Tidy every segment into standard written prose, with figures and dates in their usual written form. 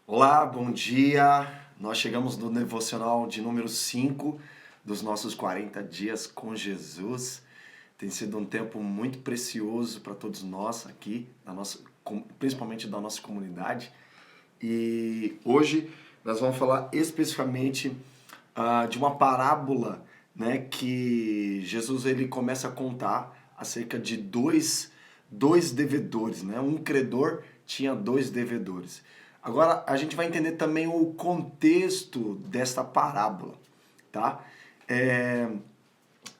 Olá, bom dia. Nós chegamos no devocional de número 5 dos nossos 40 dias com Jesus. Tem sido um tempo muito precioso para todos nós aqui, principalmente da nossa comunidade. E hoje nós vamos falar especificamente de uma parábola, né, que Jesus ele começa a contar acerca de dois devedores, né? Um credor tinha dois devedores. Agora a gente vai entender também o contexto desta parábola, tá? É,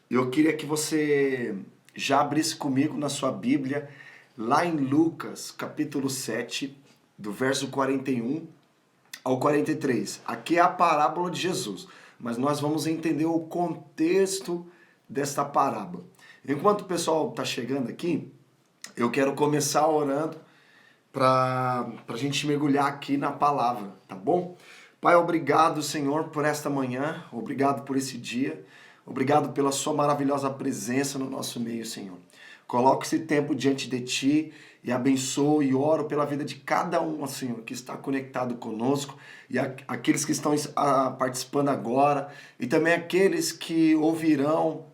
eu queria que você já abrisse comigo na sua Bíblia, lá em Lucas, capítulo 7, do verso 41 ao 43. Aqui é a parábola de Jesus, mas nós vamos entender o contexto desta parábola. Enquanto o pessoal está chegando aqui, eu quero começar orando para a gente mergulhar aqui na palavra, tá bom? Pai, obrigado, Senhor, por esta manhã, obrigado por esse dia, obrigado pela sua maravilhosa presença no nosso meio, Senhor. Coloco esse tempo diante de Ti e abençoo e oro pela vida de cada um, Senhor, que está conectado conosco e aqueles que estão participando agora e também aqueles que ouvirão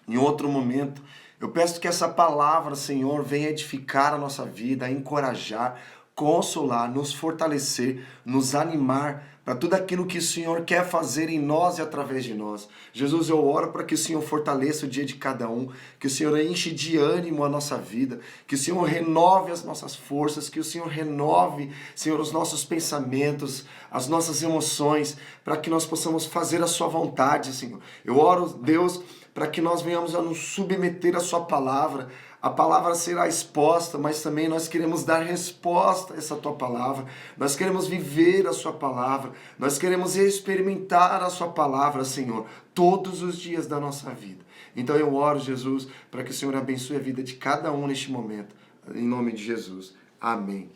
em outro momento. Eu peço que essa palavra, Senhor, venha edificar a nossa vida, encorajar, consolar, nos fortalecer, nos animar para tudo aquilo que o Senhor quer fazer em nós e através de nós. Jesus, eu oro para que o Senhor fortaleça o dia de cada um, que o Senhor enche de ânimo a nossa vida, que o Senhor renove as nossas forças, que o Senhor renove, Senhor, os nossos pensamentos, as nossas emoções, para que nós possamos fazer a sua vontade, Senhor. Eu oro, Deus, para que nós venhamos a nos submeter à sua palavra. A palavra será exposta, mas também nós queremos dar resposta a essa tua palavra. Nós queremos viver a sua palavra. Nós queremos experimentar a sua palavra, Senhor, todos os dias da nossa vida. Então eu oro, Jesus, para que o Senhor abençoe a vida de cada um neste momento. Em nome de Jesus. Amém.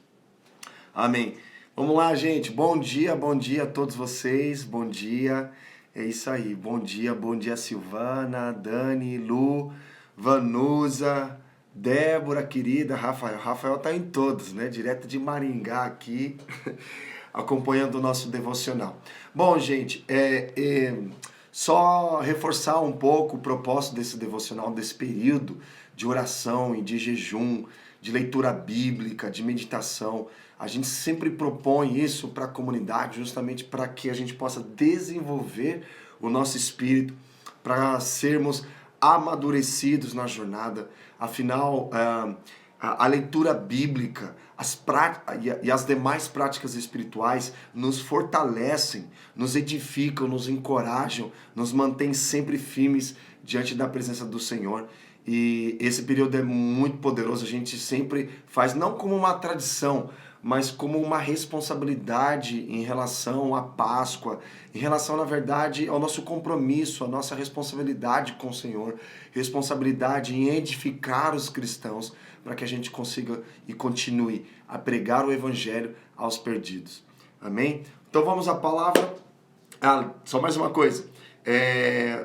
Amém. Vamos lá, gente. Bom dia a todos vocês. Bom dia. É isso aí. Bom dia Silvana, Dani, Lu, Vanusa, Débora, querida, Rafael. Rafael tá em todos, né? Direto de Maringá aqui, acompanhando o nosso devocional. Bom, gente, só reforçar um pouco o propósito desse devocional, desse período de oração e de jejum, de leitura bíblica, de meditação. A gente sempre propõe isso para a comunidade, justamente para que a gente possa desenvolver o nosso espírito, para sermos amadurecidos na jornada. Afinal, a leitura bíblica e as demais práticas espirituais nos fortalecem, nos edificam, nos encorajam, nos mantêm sempre firmes diante da presença do Senhor. E esse período é muito poderoso, a gente sempre faz, não como uma tradição, mas como uma responsabilidade em relação à Páscoa, em relação, na verdade, ao nosso compromisso, à nossa responsabilidade com o Senhor, responsabilidade em edificar os cristãos, para que a gente consiga e continue a pregar o Evangelho aos perdidos. Amém? Então vamos à palavra. Só mais uma coisa.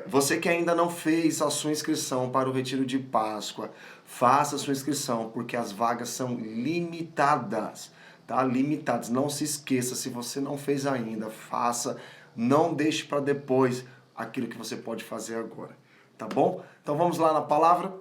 Você que ainda não fez a sua inscrição para o Retiro de Páscoa, faça a sua inscrição, porque as vagas são limitadas, tá? Limitadas. Não se esqueça, se você não fez ainda, faça. Não deixe para depois aquilo que você pode fazer agora, tá bom? Então vamos lá na palavra.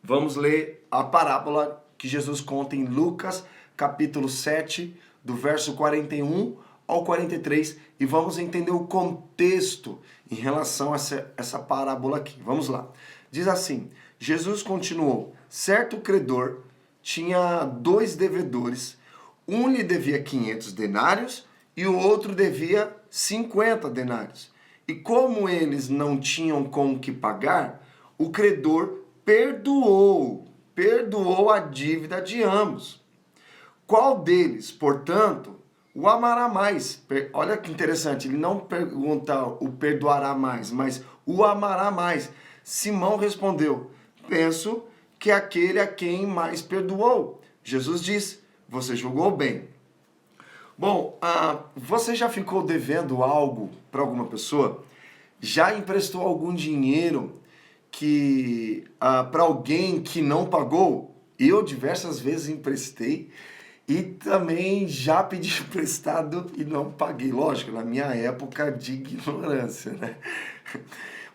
Vamos ler a parábola que Jesus conta em Lucas, capítulo 7, do verso 41 ao 43, e vamos entender o contexto em relação a essa parábola aqui. Vamos lá. Diz assim: Jesus continuou: certo credor tinha dois devedores, um lhe devia 500 denários e o outro devia 50 denários. E como eles não tinham com o que pagar, o credor perdoou a dívida de ambos. Qual deles, portanto, o amará mais? Olha que interessante, ele não pergunta o perdoará mais, mas o amará mais. Simão respondeu: penso que aquele a quem mais perdoou. Jesus disse: você julgou bem. Bom, você já ficou devendo algo para alguma pessoa? Já emprestou algum dinheiro para alguém que não pagou? Eu diversas vezes emprestei E também já pedi emprestado e não paguei. Lógico, na minha época de ignorância, né?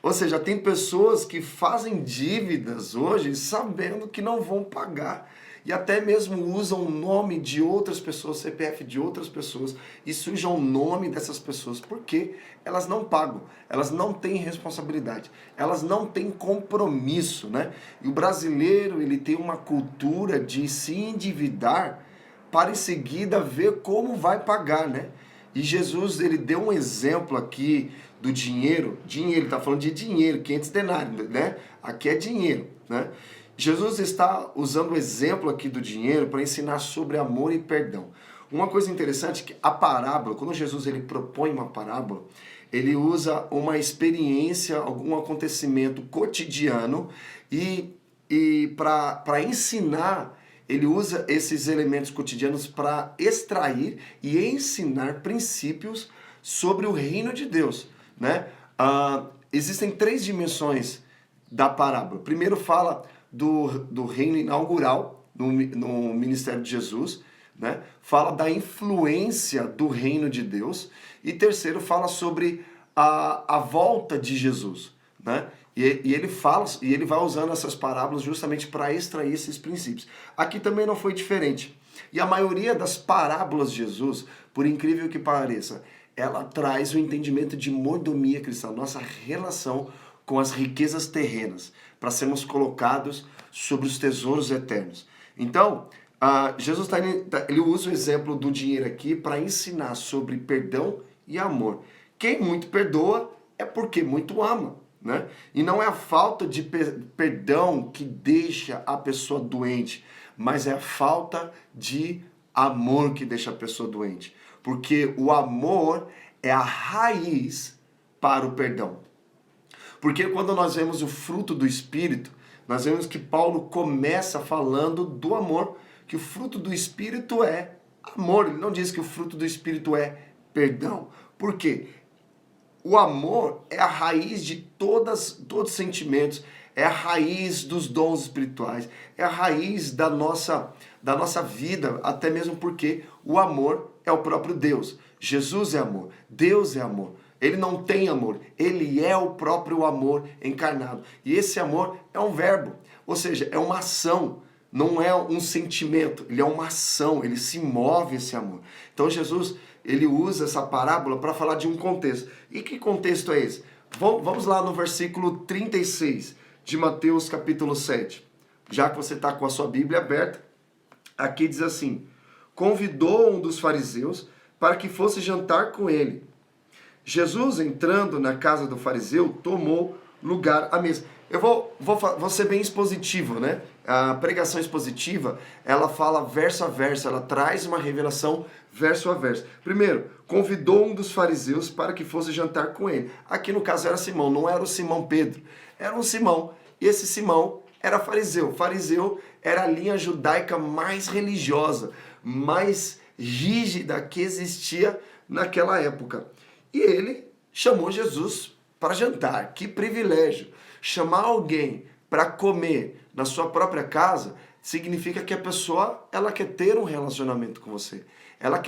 Ou seja, tem pessoas que fazem dívidas hoje sabendo que não vão pagar. E até mesmo usam o nome de outras pessoas, CPF de outras pessoas, e sujam o nome dessas pessoas, porque elas não pagam, elas não têm responsabilidade, elas não têm compromisso, né? E o brasileiro, ele tem uma cultura de se endividar para em seguida ver como vai pagar, né? E Jesus, ele deu um exemplo aqui do dinheiro, ele está falando de dinheiro, 500 denários, né? Aqui é dinheiro, né? Jesus está usando o exemplo aqui do dinheiro para ensinar sobre amor e perdão. Uma coisa interessante é que a parábola, quando Jesus ele propõe uma parábola, ele usa uma experiência, algum acontecimento cotidiano e para ensinar, ele usa esses elementos cotidianos para extrair e ensinar princípios sobre o reino de Deus, né? Existem 3 dimensões da parábola. Primeiro fala do reino inaugural no ministério de Jesus, né? Fala da influência do reino de Deus. E terceiro fala sobre a volta de Jesus, né? E ele vai usando essas parábolas justamente para extrair esses princípios. Aqui também não foi diferente. E a maioria das parábolas de Jesus, por incrível que pareça, ela traz o entendimento de mordomia cristã, nossa relação com as riquezas terrenas, para sermos colocados sobre os tesouros eternos. Então, Jesus ele usa o exemplo do dinheiro aqui para ensinar sobre perdão e amor. Quem muito perdoa é porque muito ama, né? E não é a falta de perdão que deixa a pessoa doente, mas é a falta de amor que deixa a pessoa doente. Porque o amor é a raiz para o perdão. Porque quando nós vemos o fruto do Espírito, nós vemos que Paulo começa falando do amor, que o fruto do Espírito é amor. Ele não diz que o fruto do Espírito é perdão. Por quê? O amor é a raiz de todos os sentimentos, é a raiz dos dons espirituais, é a raiz da nossa vida, até mesmo porque o amor é o próprio Deus. Jesus é amor, Deus é amor. Ele não tem amor, ele é o próprio amor encarnado. E esse amor é um verbo, ou seja, é uma ação, não é um sentimento, ele é uma ação, ele se move esse amor. Então Jesus, ele usa essa parábola para falar de um contexto. E que contexto é esse? Vamos lá no versículo 36 de Mateus capítulo 7. Já que você está com a sua Bíblia aberta, aqui diz assim: convidou um dos fariseus para que fosse jantar com ele. Jesus, entrando na casa do fariseu, tomou lugar à mesa. Eu vou ser bem expositivo, né? A pregação expositiva, ela fala verso a verso, ela traz uma revelação verso a verso. Primeiro, convidou um dos fariseus para que fosse jantar com ele. Aqui no caso era Simão, não era o Simão Pedro, era um Simão. E esse Simão era fariseu. Fariseu era a linha judaica mais religiosa, mais rígida que existia naquela época. E ele chamou Jesus para jantar. Que privilégio! Chamar alguém para comer na sua própria casa significa que a pessoa ela quer ter um relacionamento com você. Ela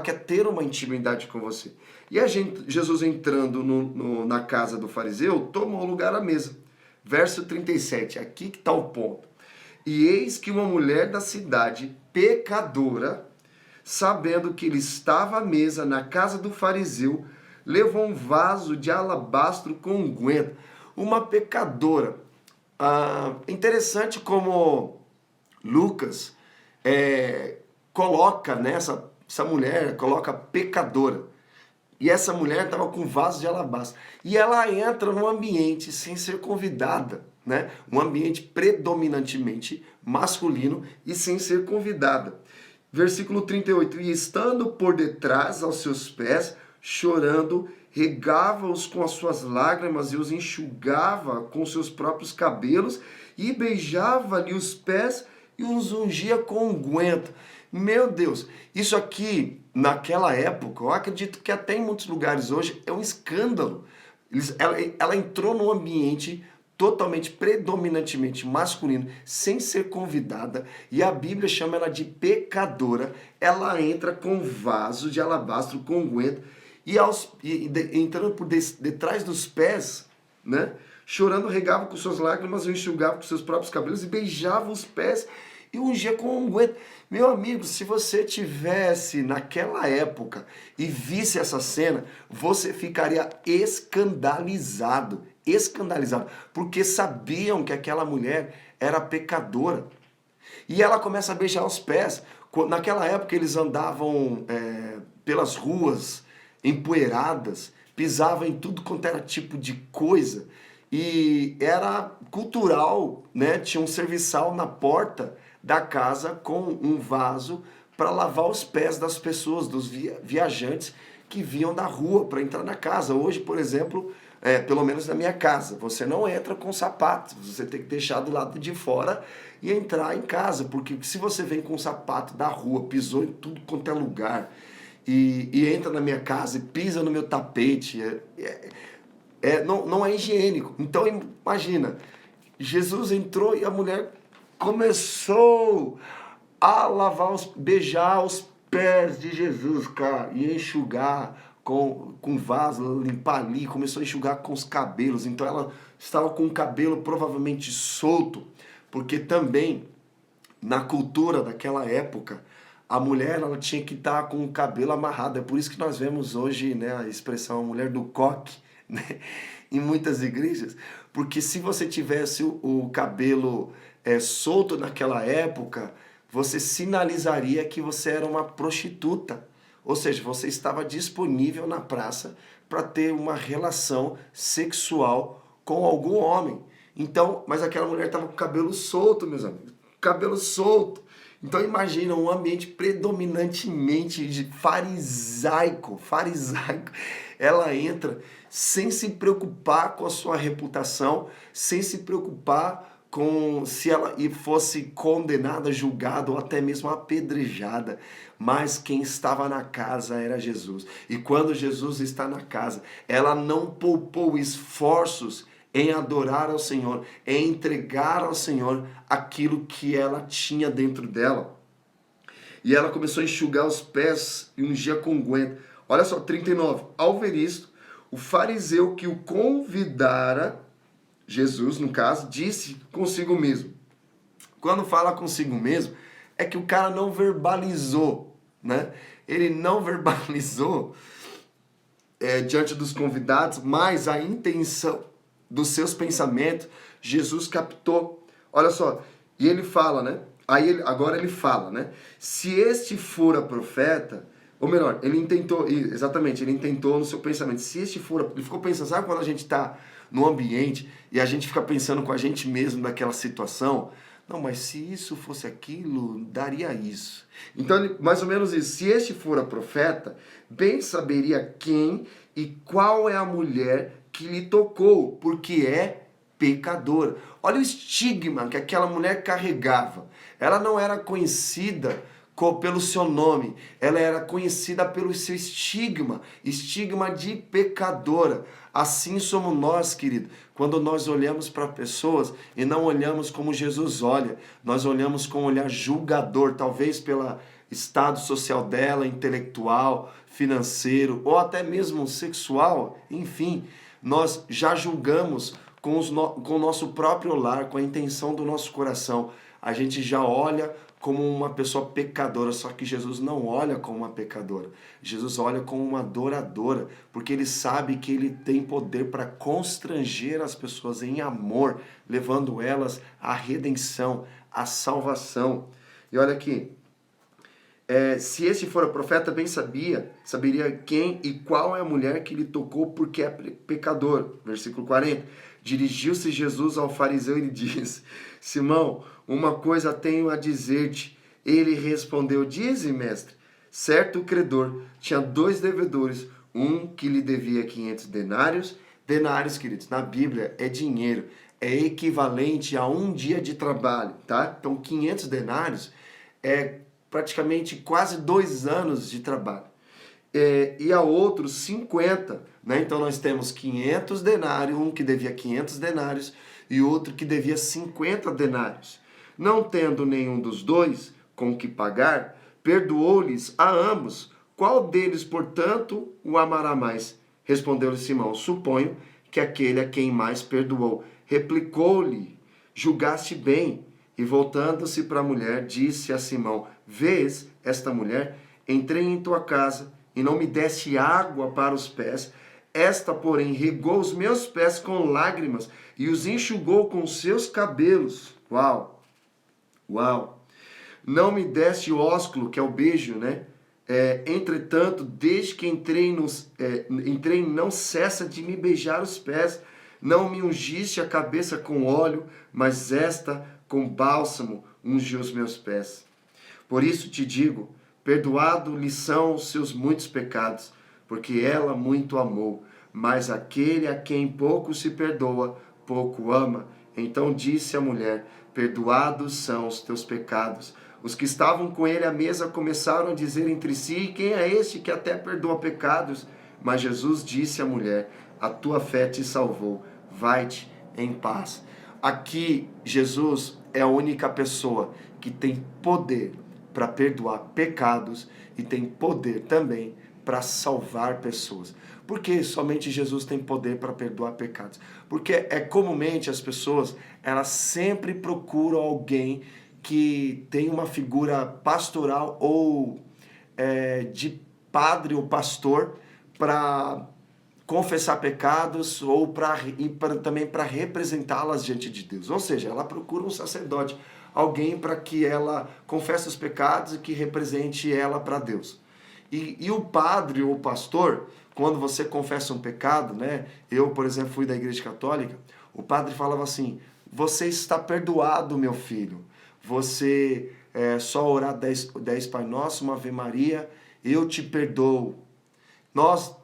quer ter uma intimidade com você. E Jesus entrando na casa do fariseu, tomou lugar à mesa. Verso 37, aqui que está o ponto. E eis que uma mulher da cidade, pecadora, sabendo que ele estava à mesa na casa do fariseu, levou um vaso de alabastro com unguento. Uma pecadora. Interessante como Lucas coloca nessa mulher, coloca pecadora. E essa mulher estava com vaso de alabastro. E ela entra num ambiente sem ser convidada, né? Um ambiente predominantemente masculino e sem ser convidada. Versículo 38. E estando por detrás aos seus pés, chorando, regava-os com as suas lágrimas e os enxugava com seus próprios cabelos e beijava-lhe os pés e os ungia com unguento. Meu Deus, isso aqui, naquela época, eu acredito que até em muitos lugares hoje, é um escândalo. Ela entrou num ambiente totalmente, predominantemente masculino, sem ser convidada, e a Bíblia chama ela de pecadora. Ela entra com um vaso de alabastro com unguento entrando por detrás dos pés, né? Chorando, regava com suas lágrimas, enxugava com seus próprios cabelos e beijava os pés e ungia com unguento. Meu amigo, se você tivesse naquela época e visse essa cena, você ficaria escandalizado, porque sabiam que aquela mulher era pecadora. E ela começa a beijar os pés. Naquela época eles andavam pelas ruas empoeiradas, pisavam em tudo quanto era tipo de coisa. E era cultural, né? Tinha um serviçal na porta da casa com um vaso para lavar os pés das pessoas, dos viajantes que vinham da rua para entrar na casa. Hoje, por exemplo, pelo menos na minha casa, você não entra com sapatos, você tem que deixar do lado de fora e entrar em casa, porque se você vem com um sapato da rua, pisou em tudo quanto é lugar, e entra na minha casa e pisa no meu tapete, não é higiênico. Então imagina, Jesus entrou e a mulher começou a beijar os pés de Jesus, cara, e enxugar com vaso, limpar ali, começou a enxugar com os cabelos. Então ela estava com o cabelo provavelmente solto, porque também na cultura daquela época, a mulher ela tinha que estar com o cabelo amarrado. É por isso que nós vemos hoje, né, a expressão mulher do coque, né, em muitas igrejas. Porque se você tivesse o cabelo solto naquela época, você sinalizaria que você era uma prostituta. Ou seja, você estava disponível na praça para ter uma relação sexual com algum homem. Então, mas aquela mulher estava com o cabelo solto, meus amigos. Cabelo solto. Então imagina um ambiente predominantemente de farisaico. Ela entra sem se preocupar com a sua reputação, sem se preocupar com se ela fosse condenada, julgada ou até mesmo apedrejada. Mas quem estava na casa era Jesus. E quando Jesus está na casa, ela não poupou esforços em adorar ao Senhor, em entregar ao Senhor aquilo que ela tinha dentro dela. E ela começou a enxugar os pés e ungia com unguento. Olha só, 39. Ao ver isto, o fariseu que o convidara, Jesus no caso, disse consigo mesmo. Quando fala consigo mesmo, é que o cara não verbalizou, né? Ele não verbalizou diante dos convidados, mas a intenção dos seus pensamentos, Jesus captou. Olha só, e ele fala, né? Agora ele fala, né? Se este for a profeta, ou melhor, ele intentou no seu pensamento. Se este for, ele ficou pensando, sabe quando a gente está no ambiente e a gente fica pensando com a gente mesmo naquela situação? Não, mas se isso fosse aquilo, daria isso. Então, mais ou menos isso. Se este for a profeta, bem saberia quem e qual é a mulher que lhe tocou, porque é pecadora. Olha o estigma que aquela mulher carregava. Ela não era conhecida pelo seu nome, ela era conhecida pelo seu estigma de pecadora. Assim somos nós, querido, quando nós olhamos para pessoas e não olhamos como Jesus olha, nós olhamos com um olhar julgador, talvez pelo estado social dela, intelectual, financeiro ou até mesmo sexual, enfim, nós já julgamos com o nosso próprio olhar, com a intenção do nosso coração. A gente já olha como uma pessoa pecadora, só que Jesus não olha como uma pecadora. Jesus olha como uma adoradora, porque ele sabe que ele tem poder para constranger as pessoas em amor, levando elas à redenção, à salvação. E olha aqui, se este for a profeta, bem saberia quem e qual é a mulher que lhe tocou, porque é pecador. Versículo 40. Dirigiu-se Jesus ao fariseu e lhe disse: Simão, uma coisa tenho a dizer-te. Ele respondeu: Dize, mestre. Certo credor tinha 2 devedores, um que lhe devia 500 denários. Denários, queridos, na Bíblia é dinheiro, é equivalente a 1 dia de trabalho, tá? Então 500 denários é praticamente quase 2 anos de trabalho. e a outro 50. Né? Então nós temos 500 denários, um que devia 500 denários e outro que devia 50 denários. Não tendo nenhum dos dois com que pagar, perdoou-lhes a ambos. Qual deles, portanto, o amará mais? Respondeu-lhe Simão: suponho que aquele a quem mais perdoou. Replicou-lhe: julgaste bem. E voltando-se para a mulher, disse a Simão: vês esta mulher? Entrei em tua casa e não me deste água para os pés. Esta, porém, regou os meus pés com lágrimas e os enxugou com seus cabelos. Uau! Uau! Não me deste o ósculo, que é o beijo, né? Entretanto, desde que entrei, não cessa de me beijar os pés. Não me ungiste a cabeça com óleo, mas esta com bálsamo ungiu os meus pés. Por isso te digo, perdoado-lhe são os seus muitos pecados, porque ela muito amou. Mas aquele a quem pouco se perdoa, pouco ama. Então disse a mulher: perdoados são os teus pecados. Os que estavam com ele à mesa começaram a dizer entre si: quem é este que até perdoa pecados? Mas Jesus disse à mulher: a tua fé te salvou, vai-te em paz. Aqui, Jesus é a única pessoa que tem poder para perdoar pecados e tem poder também para salvar pessoas. Por que somente Jesus tem poder para perdoar pecados? Porque comumente as pessoas, elas sempre procuram alguém que tem uma figura pastoral ou de padre ou pastor para confessar pecados ou também para representá-las diante de Deus. Ou seja, ela procura um sacerdote, alguém para que ela confesse os pecados e que represente ela para Deus. E o padre ou pastor, quando você confessa um pecado, né? Eu, por exemplo, fui da igreja católica, o padre falava assim: você está perdoado, meu filho. Você só orar 10 Pai Nosso, uma Ave Maria, eu te perdoo. Nós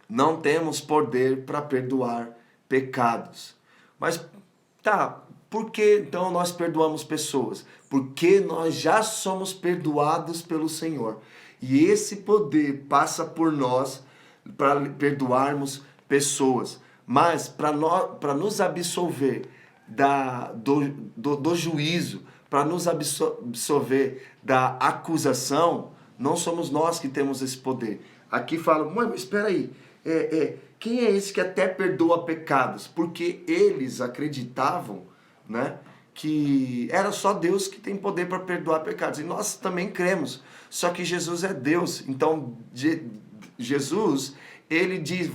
não temos poder para perdoar pecados. Mas tá, por que então nós perdoamos pessoas? Porque nós já somos perdoados pelo Senhor. E esse poder passa por nós para perdoarmos pessoas. Mas para nos absolver do juízo, para nos absolver da acusação, não somos nós que temos esse poder. Aqui fala: mas espera aí, quem é esse que até perdoa pecados? Porque eles acreditavam, né, que era só Deus que tem poder para perdoar pecados. E nós também cremos. Só que Jesus é Deus. Então, Jesus, ele diz: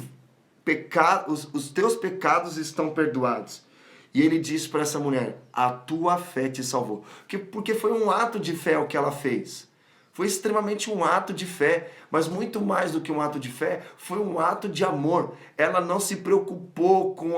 os teus pecados estão perdoados. E ele diz para essa mulher: a tua fé te salvou. Porque foi um ato de fé o que ela fez. Foi extremamente um ato de fé, mas muito mais do que um ato de fé, foi um ato de amor. Ela não se preocupou com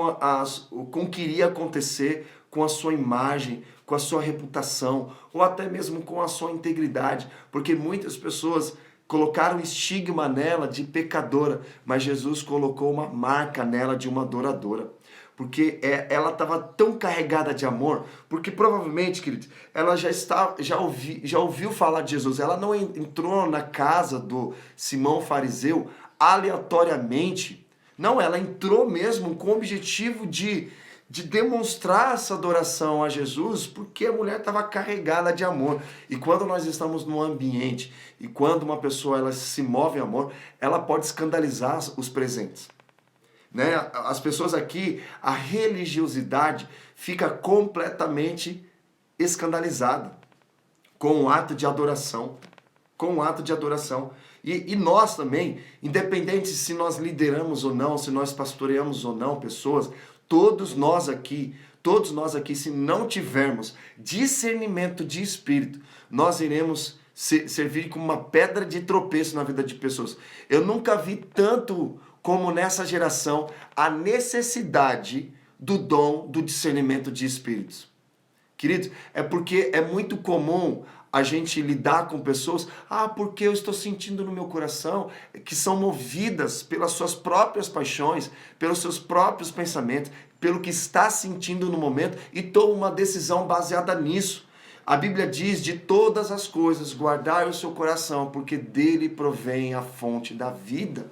o que iria acontecer com a sua imagem, com a sua reputação, ou até mesmo com a sua integridade, porque muitas pessoas colocaram estigma nela de pecadora, mas Jesus colocou uma marca nela de uma adoradora. Porque ela estava tão carregada de amor, porque provavelmente, queridos, ela já ouviu falar de Jesus. Ela não entrou na casa do Simão fariseu aleatoriamente. Não, ela entrou mesmo com o objetivo de demonstrar essa adoração a Jesus, porque a mulher estava carregada de amor. E quando nós estamos num ambiente, e quando uma pessoa ela se move em amor, ela pode escandalizar os presentes. Né? As pessoas aqui, a religiosidade fica completamente escandalizada com o ato de adoração. Com o ato de adoração. E nós também, independente se nós lideramos ou não, se nós pastoreamos ou não pessoas, todos nós aqui, se não tivermos discernimento de espírito, nós iremos servir como uma pedra de tropeço na vida de pessoas. Eu nunca vi tanto como nessa geração a necessidade do dom do discernimento de espíritos. Queridos, é porque é muito comum a gente lidar com pessoas, porque eu estou sentindo no meu coração, que são movidas pelas suas próprias paixões, pelos seus próprios pensamentos, pelo que está sentindo no momento e toma uma decisão baseada nisso. A Bíblia diz: de todas as coisas guardai o seu coração, porque dele provém a fonte da vida.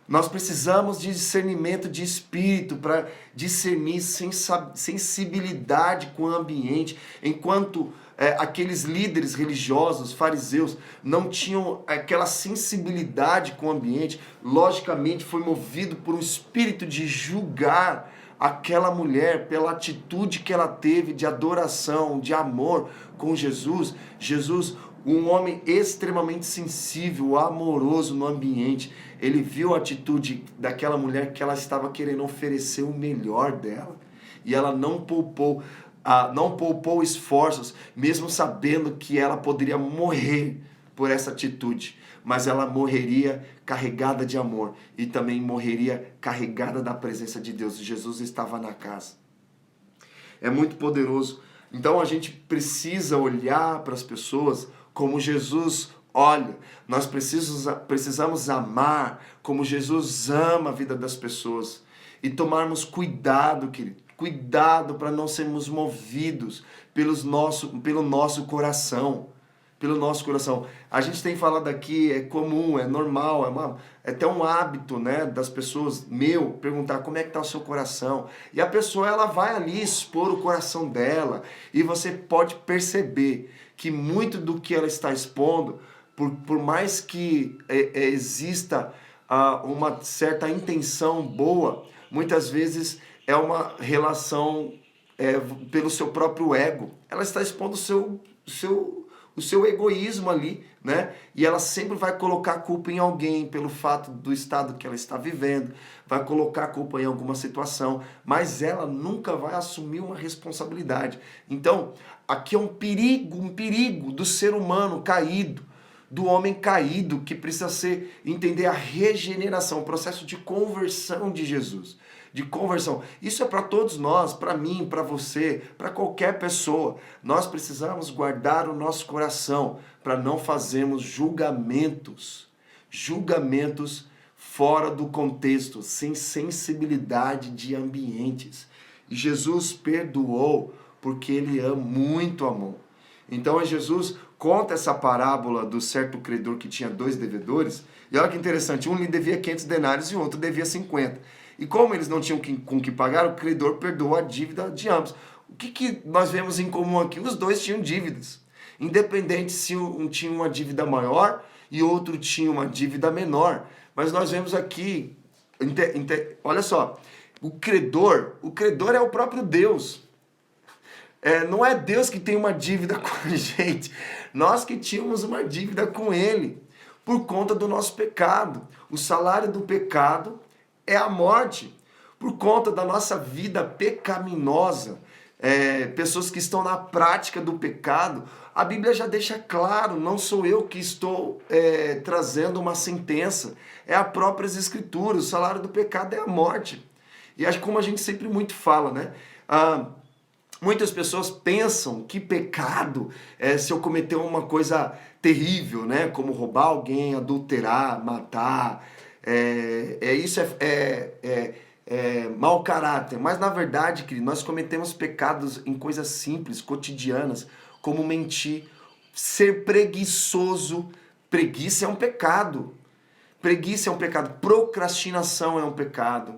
Nós precisamos de discernimento de espírito para discernir sensibilidade com o ambiente, enquanto aqueles líderes religiosos, fariseus, não tinham aquela sensibilidade com o ambiente. Logicamente foi movido por um espírito de julgar aquela mulher pela atitude que ela teve de adoração, de amor com Jesus. Jesus, um homem extremamente sensível, amoroso no ambiente, ele viu a atitude daquela mulher que ela estava querendo oferecer o melhor dela. E ela não poupou esforços, mesmo sabendo que ela poderia morrer por essa atitude. Mas ela morreria carregada de amor e também morreria carregada da presença de Deus. Jesus estava na casa. É muito poderoso. Então a gente precisa olhar para as pessoas como Jesus olha. Nós precisamos amar como Jesus ama a vida das pessoas. E tomarmos cuidado, querido. Cuidado para não sermos movidos pelo nosso coração. Pelo nosso coração. A gente tem falado aqui, é comum, é normal, é até um hábito, né, das pessoas, perguntar como é que está o seu coração. E a pessoa, ela vai ali expor o coração dela. E você pode perceber que muito do que ela está expondo, por mais que exista uma certa intenção boa, muitas vezes é uma relação pelo seu próprio ego. Ela está expondo o seu egoísmo ali, né? E ela sempre vai colocar a culpa em alguém pelo fato do estado que ela está vivendo, vai colocar a culpa em alguma situação, mas ela nunca vai assumir uma responsabilidade. Então, aqui é um perigo do ser humano caído, do homem caído, que precisa entender a regeneração, o processo de conversão de Jesus. De conversão. Isso é para todos nós, para mim, para você, para qualquer pessoa. Nós precisamos guardar o nosso coração para não fazermos julgamentos fora do contexto, sem sensibilidade de ambientes. E Jesus perdoou porque ele muito amou. Então Jesus conta essa parábola do certo credor que tinha 2 devedores. E olha que interessante, um lhe devia 500 denários e o outro devia 50. E como eles não tinham com que pagar, o credor perdoou a dívida de ambos. O que nós vemos em comum aqui? Os dois tinham dívidas. Independente se um tinha uma dívida maior e outro tinha uma dívida menor. Mas nós vemos aqui, olha só, o credor é o próprio Deus. Não é Deus que tem uma dívida com a gente. Nós que tínhamos uma dívida com Ele, por conta do nosso pecado. O salário do pecado é a morte, por conta da nossa vida pecaminosa, pessoas que estão na prática do pecado. A Bíblia já deixa claro, não sou eu que estou trazendo uma sentença, é a próprias Escrituras, o salário do pecado é a morte. E acho que como a gente sempre muito fala, né? Muitas pessoas pensam que pecado é se eu cometer uma coisa terrível, né? Como roubar alguém, adulterar, matar. Isso é mau caráter, mas na verdade, querido, nós cometemos pecados em coisas simples, cotidianas, como mentir, ser preguiçoso. Preguiça é um pecado. Preguiça é um pecado. Procrastinação é um pecado.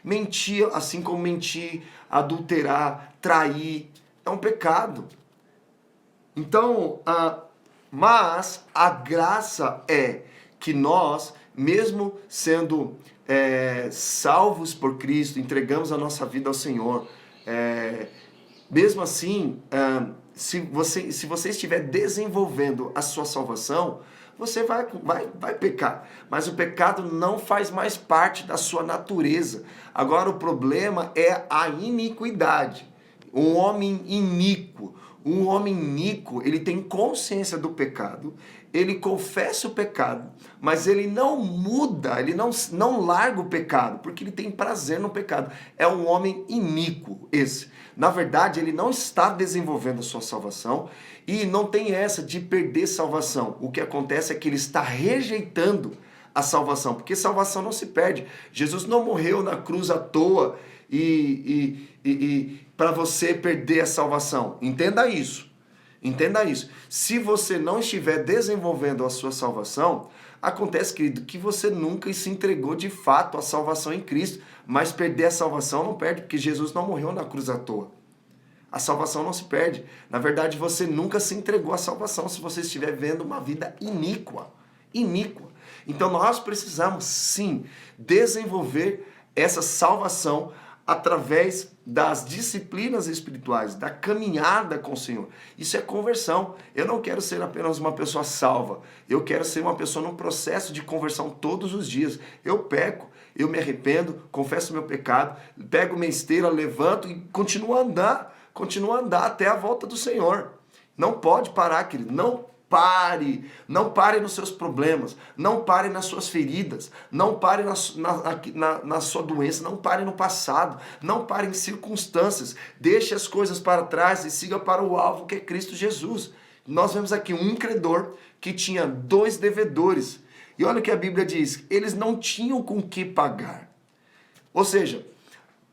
Mentir, assim como mentir, adulterar, trair, é um pecado. Então, mas a graça é que nós, mesmo sendo salvos por Cristo, entregamos a nossa vida ao Senhor, mesmo assim, se você estiver desenvolvendo a sua salvação, você vai pecar. Mas o pecado não faz mais parte da sua natureza. Agora o problema é a iniquidade. Um homem iníquo, ele tem consciência do pecado, ele confessa o pecado, mas ele não muda, ele não larga o pecado, porque ele tem prazer no pecado. É um homem iníquo esse. Na verdade, ele não está desenvolvendo a sua salvação e não tem essa de perder salvação. O que acontece é que ele está rejeitando a salvação, porque salvação não se perde. Jesus não morreu na cruz à toa e para você perder a salvação. Entenda isso. Entenda isso. Se você não estiver desenvolvendo a sua salvação, acontece, querido, que você nunca se entregou de fato à salvação em Cristo. Mas perder a salvação não perde, porque Jesus não morreu na cruz à toa. A salvação não se perde. Na verdade, você nunca se entregou à salvação se você estiver vivendo uma vida iníqua. Iníqua. Então nós precisamos, sim, desenvolver essa salvação através das disciplinas espirituais, da caminhada com o Senhor. Isso é conversão. Eu não quero ser apenas uma pessoa salva. Eu quero ser uma pessoa num processo de conversão todos os dias. Eu peco, eu me arrependo, confesso meu pecado, pego minha esteira, levanto e continuo a andar. Continua a andar até a volta do Senhor. Não pode parar, querido. Não pare. Não pare nos seus problemas. Não pare nas suas feridas. Não pare na sua doença. Não pare no passado. Não pare em circunstâncias. Deixe as coisas para trás e siga para o alvo que é Cristo Jesus. Nós vemos aqui um credor que tinha 2 devedores. E olha o que a Bíblia diz. Eles não tinham com que pagar. Ou seja,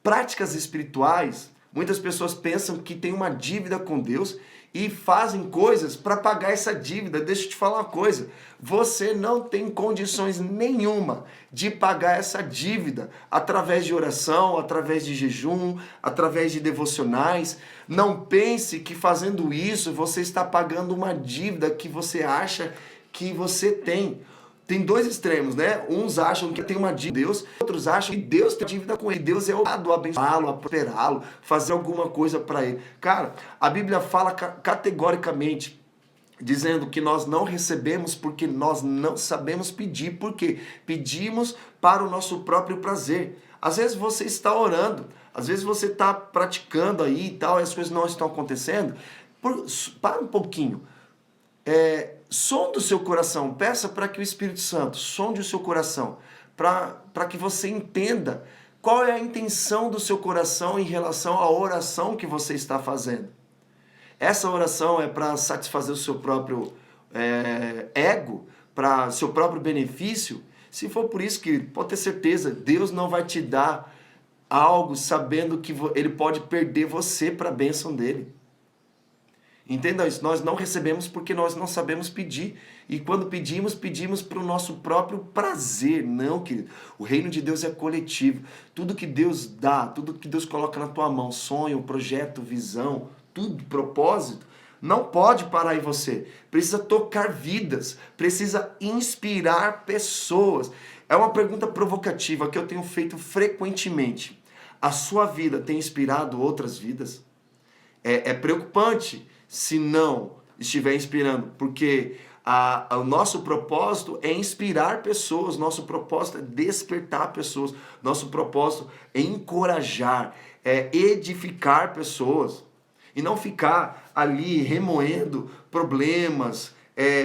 práticas espirituais. Muitas pessoas pensam que tem uma dívida com Deus e fazem coisas para pagar essa dívida. Deixa eu te falar uma coisa. Você não tem condições nenhuma de pagar essa dívida através de oração, através de jejum, através de devocionais. Não pense que fazendo isso você está pagando uma dívida que você acha que você tem. Tem 2 extremos, né? Uns acham que tem uma dívida com Deus, outros acham que Deus tem dívida com ele. Deus é obrigado a abençoá-lo, a prosperá-lo, fazer alguma coisa para ele. Cara, a Bíblia fala categoricamente, dizendo que nós não recebemos porque nós não sabemos pedir. Por quê? Pedimos para o nosso próprio prazer. Às vezes você está orando, às vezes você está praticando aí e tal, e as coisas não estão acontecendo. Para um pouquinho. Sonde o seu coração, peça para que o Espírito Santo sonde o seu coração, para que você entenda qual é a intenção do seu coração em relação à oração que você está fazendo. Essa oração é para satisfazer o seu próprio ego, para seu próprio benefício? Se for por isso, que pode ter certeza, Deus não vai te dar algo sabendo que ele pode perder você para a bênção dele. Entenda isso, nós não recebemos porque nós não sabemos pedir. E quando pedimos para o nosso próprio prazer. Não, querido. O reino de Deus é coletivo. Tudo que Deus dá, tudo que Deus coloca na tua mão, sonho, projeto, visão, tudo, propósito, não pode parar em você. Precisa tocar vidas, precisa inspirar pessoas. É uma pergunta provocativa que eu tenho feito frequentemente. A sua vida tem inspirado outras vidas? É preocupante se não estiver inspirando, porque o nosso propósito é inspirar pessoas, nosso propósito é despertar pessoas, nosso propósito é encorajar, é edificar pessoas, e não ficar ali remoendo problemas,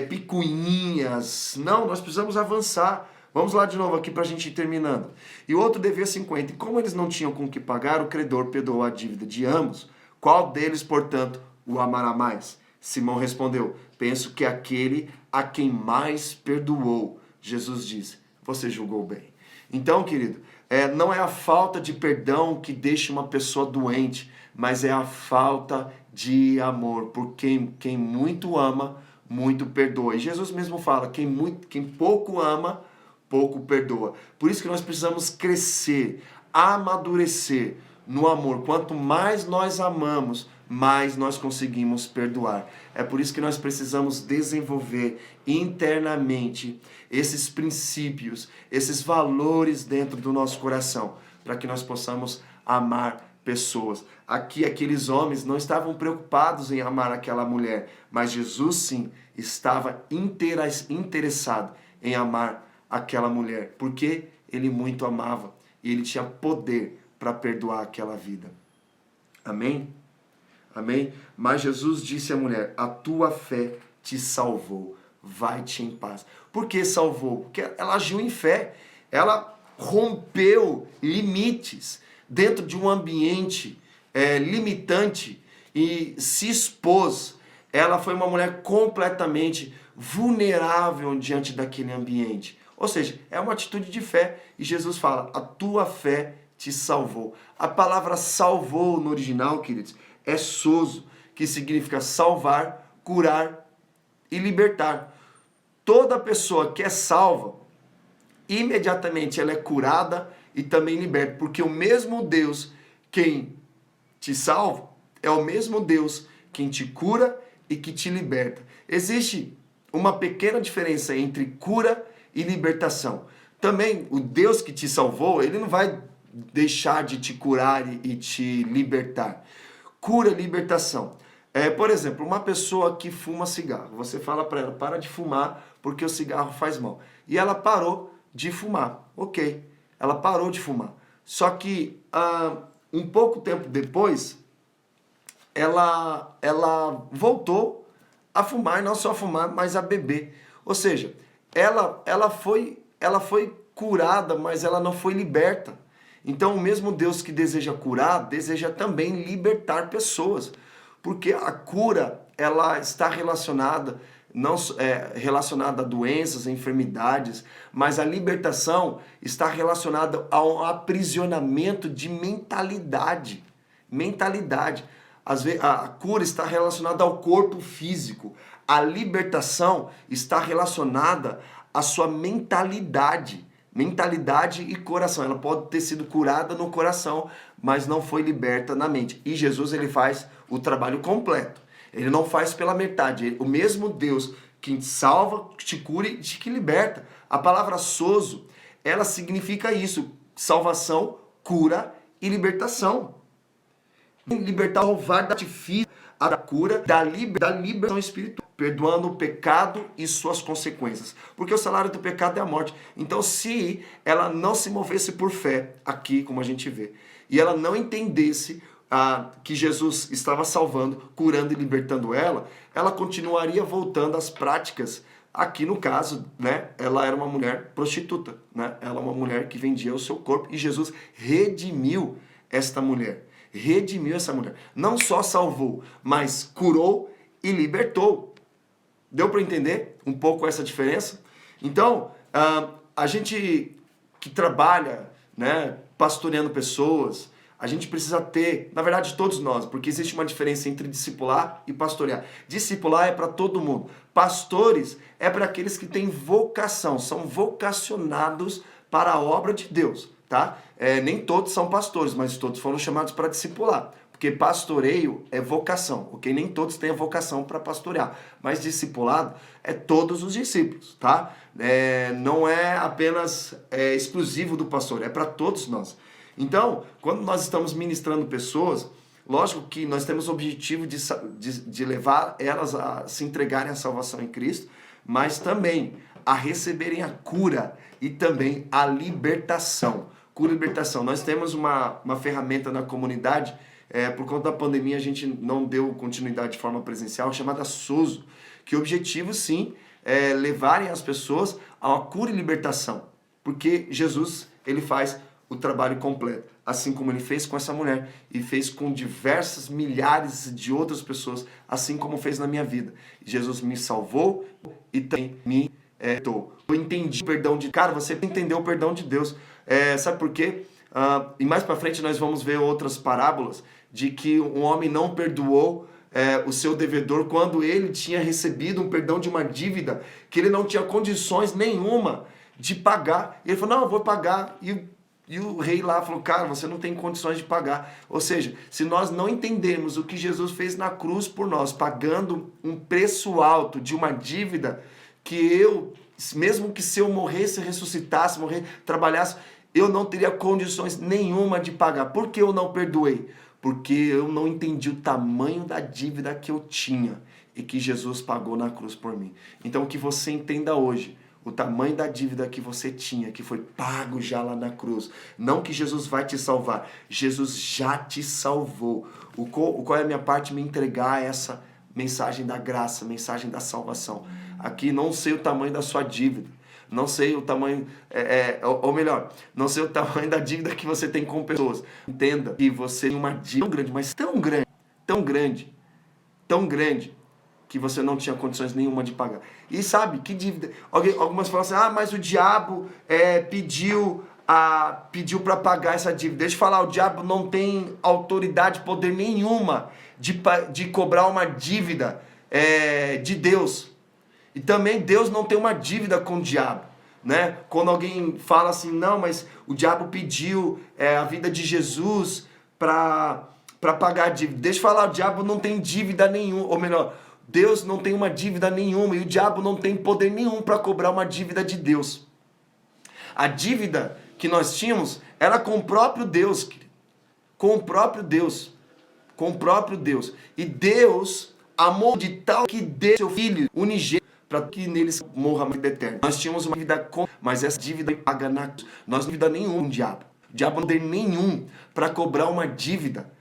picuinhas. Não, nós precisamos avançar. Vamos lá de novo aqui para a gente ir terminando. E o outro devia 50, e como eles não tinham com que pagar, o credor perdoou a dívida de ambos. Qual deles, portanto, o amará mais? Simão respondeu, penso que aquele a quem mais perdoou. Jesus disse, você julgou bem. Então, querido, não é a falta de perdão que deixa uma pessoa doente, mas é a falta de amor. Por quem muito ama, muito perdoa. E Jesus mesmo fala, quem pouco ama, pouco perdoa. Por isso que nós precisamos crescer, amadurecer no amor. Quanto mais nós amamos, mais nós conseguimos perdoar. É por isso que nós precisamos desenvolver internamente esses princípios, esses valores dentro do nosso coração, para que nós possamos amar pessoas. Aqui aqueles homens não estavam preocupados em amar aquela mulher, mas Jesus sim estava interessado em amar aquela mulher, porque ele muito amava e ele tinha poder para perdoar aquela vida. Amém? Amém? Mas Jesus disse à mulher, a tua fé te salvou, vai-te em paz. Por que salvou? Porque ela agiu em fé, ela rompeu limites dentro de um ambiente limitante e se expôs. Ela foi uma mulher completamente vulnerável diante daquele ambiente. Ou seja, é uma atitude de fé. E Jesus fala, a tua fé te salvou. A palavra salvou no original, queridos, é sozo, que significa salvar, curar e libertar. Toda pessoa que é salva, imediatamente ela é curada e também liberta, porque o mesmo Deus quem te salva é o mesmo Deus quem te cura e que te liberta. Existe uma pequena diferença entre cura e libertação. Também o Deus que te salvou, ele não vai deixar de te curar e te libertar. Cura e libertação. Por exemplo, uma pessoa que fuma cigarro, você fala para ela, para de fumar porque o cigarro faz mal. E ela parou de fumar. Ok, ela parou de fumar. Só que um pouco tempo depois, ela voltou a fumar, e não só a fumar, mas a beber. Ou seja, ela foi curada, mas ela não foi liberta. Então, o mesmo Deus que deseja curar, deseja também libertar pessoas. Porque a cura, ela está relacionada, não relacionada a doenças, a enfermidades, mas a libertação está relacionada ao aprisionamento de mentalidade. Mentalidade. Às vezes, a cura está relacionada ao corpo físico. A libertação está relacionada à sua mentalidade. Mentalidade e coração. Ela pode ter sido curada no coração, mas não foi liberta na mente. E Jesus, ele faz o trabalho completo. Ele não faz pela metade. O mesmo Deus que te salva, que te cura e que liberta. A palavra sozo, ela significa isso. Salvação, cura e libertação. Libertar, salvar da artifício, a cura, da liberação espiritual, perdoando o pecado e suas consequências. Porque o salário do pecado é a morte. Então, se ela não se movesse por fé, aqui, como a gente vê, e ela não entendesse que Jesus estava salvando, curando e libertando ela, ela continuaria voltando às práticas. Aqui no caso, né, ela era uma mulher prostituta, né? Ela é uma mulher que vendia o seu corpo e Jesus redimiu esta mulher. Redimiu essa mulher. Não só salvou, mas curou e libertou. Deu para entender um pouco essa diferença? Então, a gente que trabalha, né, pastoreando pessoas, a gente precisa ter, na verdade todos nós, porque existe uma diferença entre discipular e pastorear. Discipular é para todo mundo. Pastores é para aqueles que têm vocação, são vocacionados para a obra de Deus. Tá? Nem todos são pastores, mas todos foram chamados para discipular. Porque pastoreio é vocação, ok? Nem todos têm a vocação para pastorear. Mas discipulado é todos os discípulos, tá? Não é apenas exclusivo do pastor, é para todos nós. Então, quando nós estamos ministrando pessoas, lógico que nós temos o objetivo de levar elas a se entregarem à salvação em Cristo, mas também a receberem a cura e também a libertação. Cura e libertação. Nós temos uma ferramenta na comunidade, por conta da pandemia a gente não deu continuidade de forma presencial, chamada Sozo, que o objetivo sim é levarem as pessoas a uma cura e libertação, porque Jesus, ele faz o trabalho completo, assim como ele fez com essa mulher e fez com diversas milhares de outras pessoas, assim como fez na minha vida. Jesus me salvou e também me libertou. Eu entendi o perdão de... Cara, você entendeu o perdão de Deus. Sabe por quê? E mais para frente nós vamos ver outras parábolas de que um homem não perdoou o seu devedor quando ele tinha recebido um perdão de uma dívida que ele não tinha condições nenhuma de pagar. E ele falou, não, eu vou pagar. E o rei lá falou, cara, você não tem condições de pagar. Ou seja, se nós não entendermos o que Jesus fez na cruz por nós, pagando um preço alto de uma dívida que eu, mesmo que se eu morresse, ressuscitasse, trabalhasse, eu não teria condições nenhuma de pagar. Por que eu não perdoei? Porque eu não entendi o tamanho da dívida que eu tinha e que Jesus pagou na cruz por mim. Então que você entenda hoje o tamanho da dívida que você tinha, que foi pago já lá na cruz. Não que Jesus vai te salvar, Jesus já te salvou. Qual é a minha parte? Me entregar essa mensagem da graça, mensagem da salvação. Aqui não sei o tamanho da sua dívida, não sei o tamanho, ou melhor, não sei o tamanho da dívida que você tem com pessoas. Entenda que você tem uma dívida tão grande, mas tão grande, que você não tinha condições nenhuma de pagar. E sabe, que dívida? Algumas falam assim, mas o diabo pediu pediu para pagar essa dívida. Deixa eu falar, o diabo não tem autoridade, poder nenhuma de cobrar uma dívida de Deus. E também Deus não tem uma dívida com o diabo, né? Quando alguém fala assim, não, mas o diabo pediu a vida de Jesus para pagar a dívida. Deixa eu falar, o diabo não tem dívida nenhuma, ou melhor, Deus não tem uma dívida nenhuma e o diabo não tem poder nenhum para cobrar uma dívida de Deus. A dívida que nós tínhamos era com o próprio Deus, querido. Com o próprio Deus. Com o próprio Deus. E Deus amou de tal que deu seu Filho unigênito para que neles morra a vida eterna. Nós tínhamos uma dívida mas essa dívida paga na cruz. Nós não temos dívida nenhuma com o diabo. O diabo não tem nenhum para cobrar uma dívida.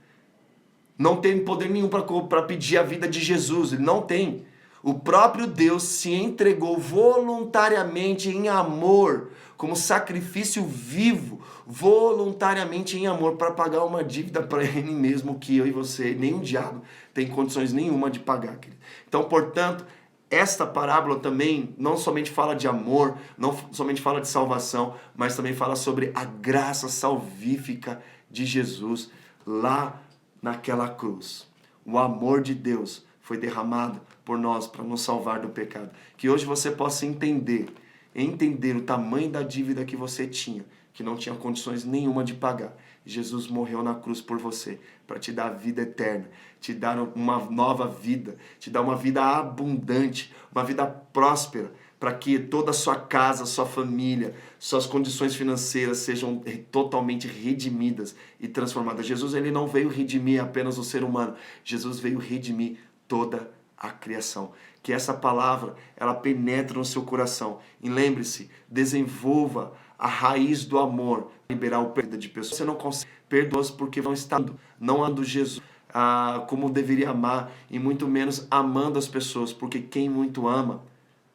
Não tem poder nenhum para pedir a vida de Jesus. Ele não tem. O próprio Deus se entregou voluntariamente em amor, como sacrifício vivo, voluntariamente em amor, para pagar uma dívida para Ele mesmo, que eu e você, nem o diabo, tem condições nenhuma de pagar, querido. Então, portanto, esta parábola também não somente fala de amor, não somente fala de salvação, mas também fala sobre a graça salvífica de Jesus lá naquela cruz. O amor de Deus foi derramado por nós para nos salvar do pecado. Que hoje você possa entender o tamanho da dívida que você tinha, que não tinha condições nenhuma de pagar. Jesus morreu na cruz por você, para te dar a vida eterna, te dar uma nova vida, te dar uma vida abundante, uma vida próspera, para que toda a sua casa, sua família, suas condições financeiras sejam totalmente redimidas e transformadas. Jesus, ele não veio redimir apenas o ser humano, Jesus veio redimir toda a criação. Que essa palavra, ela penetre no seu coração. E lembre-se, desenvolva a raiz do amor, liberar o perdão de pessoas. Você não consegue perdoar porque vão estar não amando Jesus como deveria amar, e muito menos amando as pessoas, porque quem muito ama,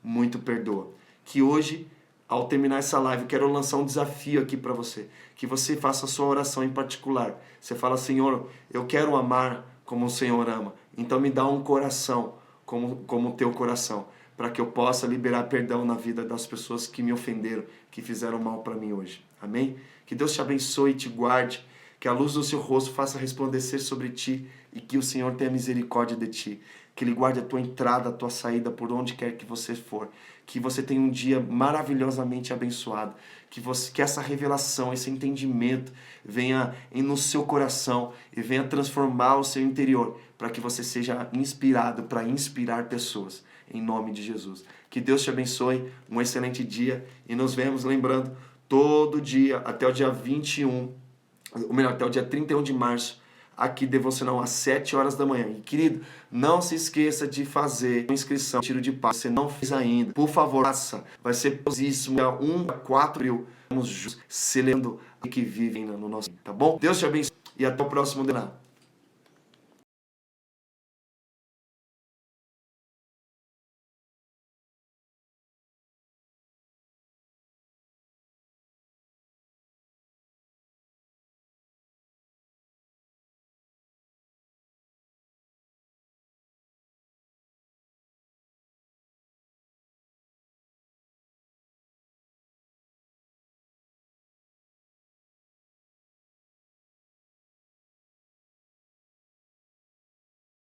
muito perdoa. Que hoje, ao terminar essa live, eu quero lançar um desafio aqui para você. Que você faça a sua oração em particular. Você fala, Senhor, eu quero amar como o Senhor ama. Então me dá um coração como o teu coração, para que eu possa liberar perdão na vida das pessoas que me ofenderam, que fizeram mal para mim hoje. Amém? Que Deus te abençoe e te guarde, que a luz do seu rosto faça resplandecer sobre ti e que o Senhor tenha misericórdia de ti. Que Ele guarde a tua entrada, a tua saída, por onde quer que você for. Que você tenha um dia maravilhosamente abençoado. Que essa revelação, esse entendimento venha no seu coração e venha transformar o seu interior, para que você seja inspirado para inspirar pessoas. Em nome de Jesus. Que Deus te abençoe, um excelente dia, e nos vemos, lembrando, todo dia, até o dia 21, ou melhor, até o dia 31 de março, aqui devocional às 7 horas da manhã. E querido, não se esqueça de fazer a inscrição, tiro de paz, se não fez ainda. Por favor, faça. Vai ser posíssimo, 1 a 4 mil. Estamos juntos, celebrando que vivem no nosso, tá bom? Deus te abençoe e até o próximo dia.